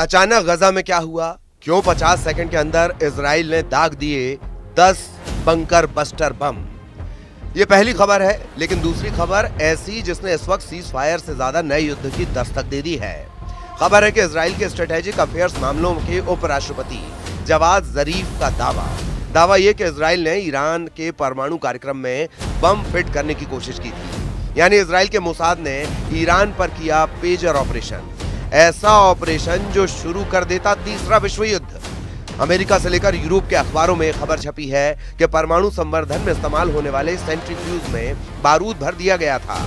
अचानक गजा में क्या हुआ? क्यों 50 सेकंड के अंदर इजराइल ने दाग दिए 10 बंकर बस्टर बम? ये पहली खबर है, लेकिन दूसरी खबर ऐसी जिसने इस वक्त सीज फायर से ज्यादा नए युद्ध की दस्तक दे दी है। खबर है कि इजराइल के स्ट्रेटेजिक अफेयर्स मामलों के उपराष्ट्रपति जवाद जरीफ का दावा ये कि इजराइल ने ईरान के परमाणु कार्यक्रम में बम फिट करने की कोशिश की थी। यानी इजराइल के मोसाद ने ईरान पर किया पेजर ऑपरेशन, ऐसा ऑपरेशन जो शुरू कर देता तीसरा विश्व युद्ध। अमेरिका से लेकर यूरोप के अखबारों में खबर छपी है कि परमाणु संवर्धन में इस्तेमाल होने वाले सेंट्रीफ्यूज में बारूद भर दिया गया था।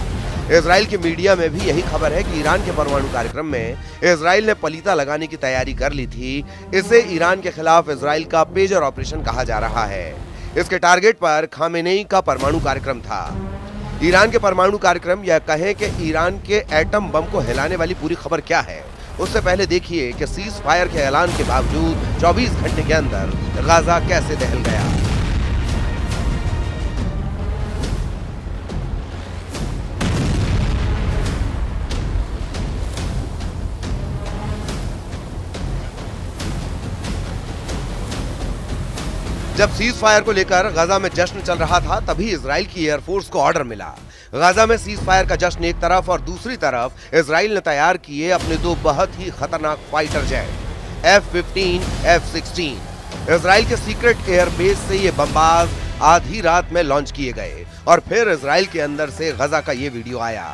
इजराइल की मीडिया में भी यही खबर है कि ईरान के परमाणु कार्यक्रम में इजराइल ने पलीता लगाने की तैयारी कर ली थी। इसे ईरान के खिलाफ इजराइल का पेजर ऑपरेशन कहा जा रहा है। इसके टारगेट पर खामेनेई का परमाणु कार्यक्रम था। ईरान के परमाणु कार्यक्रम, या कहें कि ईरान के एटम बम को हिलाने वाली पूरी खबर क्या है, उससे पहले देखिए कि सीज फायर के ऐलान के बावजूद 24 घंटे के अंदर गाजा कैसे दहल गया। जब सीज फायर को लेकर गाजा में जश्न चल रहा था, तभी इजराइल की एयरफोर्स को ऑर्डर मिला। गाजा में सीज फायर का जश्न एक तरफ और दूसरी तरफ इजराइल ने तैयार किए अपने दो बहुत ही खतरनाक fighter jet F-15, F-16। Israel के सीक्रेट एयरबेस से ये बमबाज आधी रात में लॉन्च किए गए और फिर इजराइल के अंदर से गाजा का ये वीडियो आया।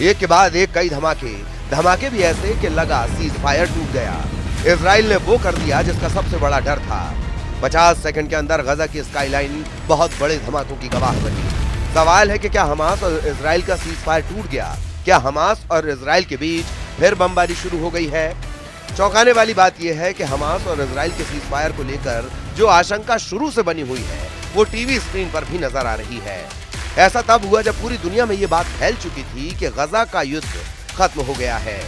एक के बाद एक कई धमाके भी ऐसे कि लगा सीज फायर टूट गया। इजराइल ने वो कर दिया जिसका सबसे बड़ा डर था। 50 सेकंड के अंदर गाजा की स्काईलाइन बहुत बड़े धमाकों की गवाह बनी। सवाल है कि क्या हमास और इजराइल का सीज फायर टूट गया? क्या हमास और इजराइल के बीच फिर बमबारी शुरू हो गई है? चौंकाने वाली बात यह है कि हमास और इजराइल के सीज फायर को लेकर जो आशंका शुरू से बनी हुई है, वो टीवी स्क्रीन पर भी नजर आ रही है। ऐसा तब हुआ जब पूरी दुनिया में ये बात फैल चुकी थी कि गाजा का युद्ध खत्म हो गया है।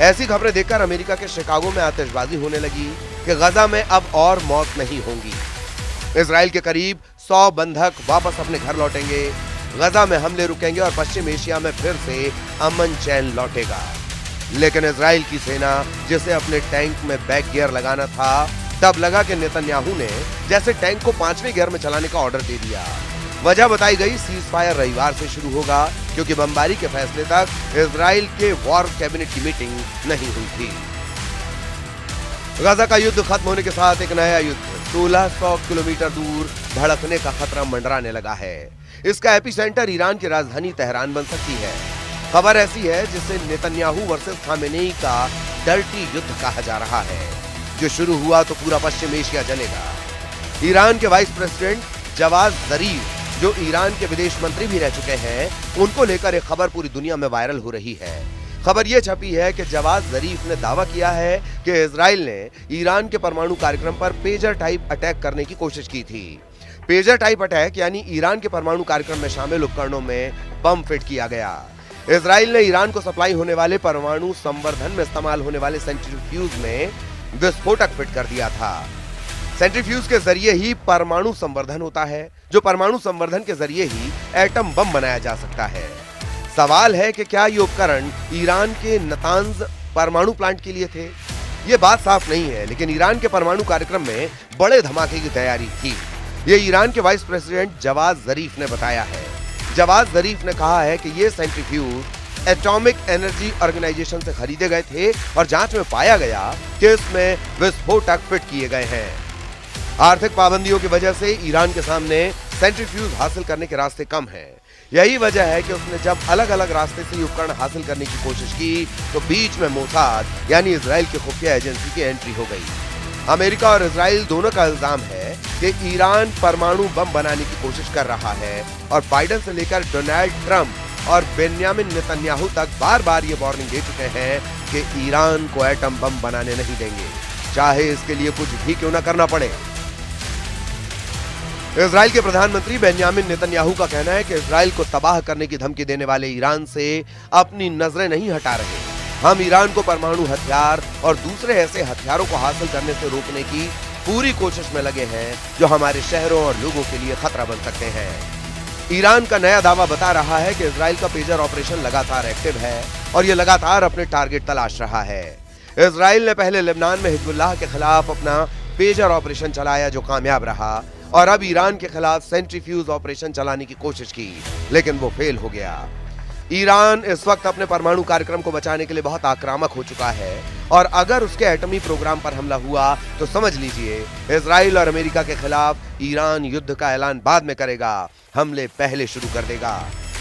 ऐसी खबरें देखकर अमेरिका के शिकागो में आतिशबाजी होने लगी कि गाजा में अब और मौत नहीं होंगी। इजराइल के करीब 100 बंधक वापस अपने घर लौटेंगे, गाजा में हमले रुकेंगे और पश्चिम एशिया में फिर से अमन चैन लौटेगा। लेकिन इजराइल की सेना, जिसे अपने टैंक में बैक गियर लगाना था, तब लगा कि नेतन्याहू ने जैसे टैंक को 5वें गियर में चलाने का ऑर्डर दे दिया। वजह बताई गई, सीज फायर रविवार से शुरू होगा, क्योंकि बमबारी के फैसले तक इजराइल के वॉर कैबिनेट की मीटिंग नहीं हुई थी। गाजा का युद्ध खत्म होने के साथ एक नया युद्ध 1600 किलोमीटर दूर भड़कने का खतरा मंडराने लगा है। इसका एपिसेंटर ईरान की राजधानी तेहरान बन सकती है। खबर ऐसी है जिसे नेतन्याहू वर्सेस खामेनेई का डर्टी युद्ध कहा जा रहा है। जो शुरू हुआ तो पूरा पश्चिम एशिया जलेगा। ईरान के वाइस प्रेसिडेंट जवाद जरीफ, जो ईरान के विदेश मंत्री भी रह चुके हैं, उनको लेकर एक खबर पूरी दुनिया में वायरल हो रही है। खबर यह छपी है कि जवाद जरीफ ने दावा किया है कि इजराइल ने ईरान के परमाणु कार्यक्रम पर पेजर टाइप अटैक करने की कोशिश की थी। पेजर टाइप अटैक यानी ईरान के परमाणु कार्यक्रम में शामिल उपकरणों में बम फिट किया गया। इजराइल ने ईरान को सप्लाई होने वाले परमाणु संवर्धन में इस्तेमाल होने वाले सेंट्रीफ्यूज में विस्फोटक फिट कर दिया था। सेंट्रीफ्यूज के जरिए ही परमाणु संवर्धन होता है, जो परमाणु संवर्धन के जरिए ही एटम बम बनाया जा सकता है। सवाल है कि क्या ये उपकरण ईरान के नतांज परमाणु प्लांट के लिए थे? ये बात साफ नहीं है, लेकिन ईरान के परमाणु कार्यक्रम में बड़े धमाके की तैयारी थी। ये ईरान के वाइस प्रेसिडेंट जवाद जरीफ ने बताया है। जवाद जरीफ ने कहा है कि ये सेंट्रीफ्यूज एटॉमिक एनर्जी ऑर्गेनाइजेशन से खरीदे गए थे और जांच में पाया गया कि इसमें विस्फोटक फिट किए गए हैं। आर्थिक पाबंदियों की वजह से ईरान के सामने सेंट्रीफ्यूज हासिल करने के रास्ते कम हैं। यही वजह है कि उसने जब अलग अलग रास्ते से उपकरण हासिल करने की कोशिश की, तो बीच में मोसाद यानी इजराइल की खुफिया एजेंसी की एंट्री हो गई। अमेरिका और इजराइल दोनों का इल्जाम है कि ईरान परमाणु बम बनाने की कोशिश कर रहा है और बाइडेन से लेकर डोनाल्ड ट्रंप और बेन्यामिन नेतन्याहू तक बार बार ये वार्निंग दे चुके हैं कि ईरान को एटम बम बनाने नहीं देंगे, चाहे इसके लिए कुछ भी क्यों न करना पड़े। इजराइल के प्रधानमंत्री बेन्यामिन नेतन्याहू का कहना है कि इजराइल को तबाह करने की धमकी देने वाले ईरान से अपनी नजरें नहीं हटा रहे। हम ईरान को परमाणु हथियार और दूसरे ऐसे हथियारों को हासिल करने से रोकने की पूरी कोशिश में लगे हैं, जो हमारे शहरों और लोगों के लिए खतरा बन सकते हैं। ईरान का नया दावा बता रहा है कि इजराइल का पेजर ऑपरेशन लगातार एक्टिव है और ये लगातार अपने टारगेट तलाश रहा है। इजराइल ने पहले लेबनान में हिजबुल्लाह के खिलाफ अपना पेजर ऑपरेशन चलाया जो कामयाब रहा, और अब ईरान के खिलाफ सेंट्रीफ्यूज ऑपरेशन चलाने की कोशिश की, लेकिन वो फेल हो गया। ईरान इस वक्त अपने परमाणु कार्यक्रम को बचाने के लिए बहुत आक्रामक हो चुका है, और अगर उसके एटमी प्रोग्राम पर हमला हुआ तो समझ लीजिए इजराइल और अमेरिका के खिलाफ ईरान युद्ध का ऐलान बाद में करेगा, हमले पहले शुरू कर देगा।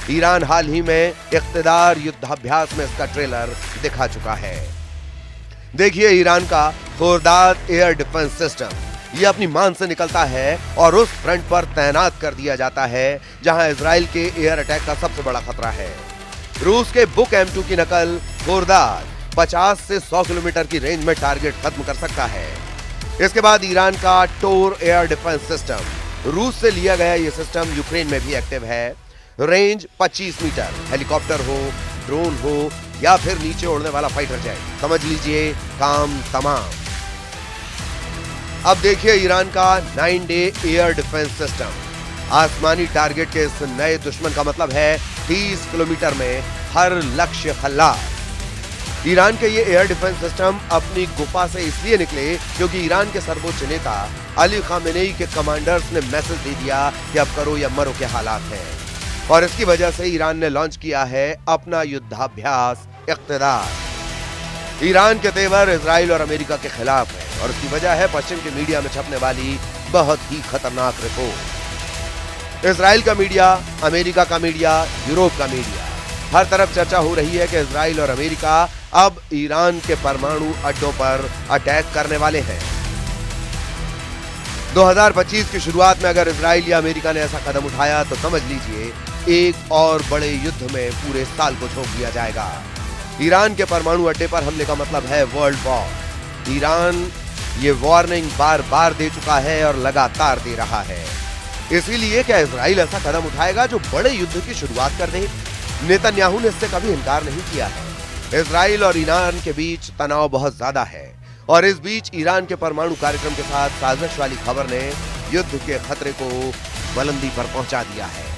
ईरान हाल ही में इख्तिदार युद्धाभ्यास में इसका ट्रेलर दिखा चुका है। देखिए ईरान का खुर्दाद एयर डिफेंस सिस्टम, ये अपनी मान से निकलता है और उस फ्रंट पर तैनात कर दिया जाता है जहां इजराइल के एयर अटैक का सबसे बड़ा खतरा है। रूस के बुक M2 की नकल खुर्दाद 50 से 100 किलोमीटर की रेंज में टारगेट खत्म कर सकता है। इसके बाद ईरान का टोर एयर डिफेंस सिस्टम, रूस से लिया गया यह सिस्टम यूक्रेन में भी एक्टिव है। रेंज 25 मीटर, हेलीकॉप्टर हो, ड्रोन हो या फिर नीचे उड़ने वाला फाइटर जेट, समझ लीजिए काम तमाम। अब देखिए ईरान का 9 डे एयर डिफेंस सिस्टम, आसमानी टारगेट के इस नए दुश्मन का मतलब है 30 किलोमीटर में हर लक्ष्य खल्लास। ईरान के ये एयर डिफेंस सिस्टम अपनी गुफा से इसलिए निकले क्योंकि ईरान के सर्वोच्च नेता अली खामेनेई के कमांडर्स ने मैसेज दे दिया कि अब करो या मरो के हालात हैं, और इसकी वजह से ईरान ने लॉन्च किया है अपना युद्धाभ्यास इख्तिदार। ईरान के तेवर इजराइल और अमेरिका के खिलाफ है, और उसकी वजह है पश्चिम के मीडिया में छपने वाली बहुत ही खतरनाक रिपोर्ट। इजराइल का मीडिया, अमेरिका का मीडिया, यूरोप का मीडिया, हर तरफ चर्चा हो रही है कि इजराइल और अमेरिका अब ईरान के परमाणु अड्डों पर अटैक करने वाले हैं। 2025 की शुरुआत में अगर इजराइल या अमेरिका ने ऐसा कदम उठाया तो समझ लीजिए एक और बड़े युद्ध में पूरे साल को झोंक दिया जाएगा। ईरान के परमाणु अड्डे पर हमले का मतलब है वर्ल्ड वॉर। ईरान ये वार्निंग बार बार दे चुका है और लगातार दे रहा है। इसीलिए क्या इजराइल ऐसा कदम उठाएगा जो बड़े युद्ध की शुरुआत कर दे? नेतन्याहू ने इससे कभी इनकार नहीं किया है। इजराइल और ईरान के बीच तनाव बहुत ज्यादा है, और इस बीच ईरान के परमाणु कार्यक्रम के साथ साजिश वाली खबर ने युद्ध के खतरे को बुलंदी पर पहुंचा दिया है।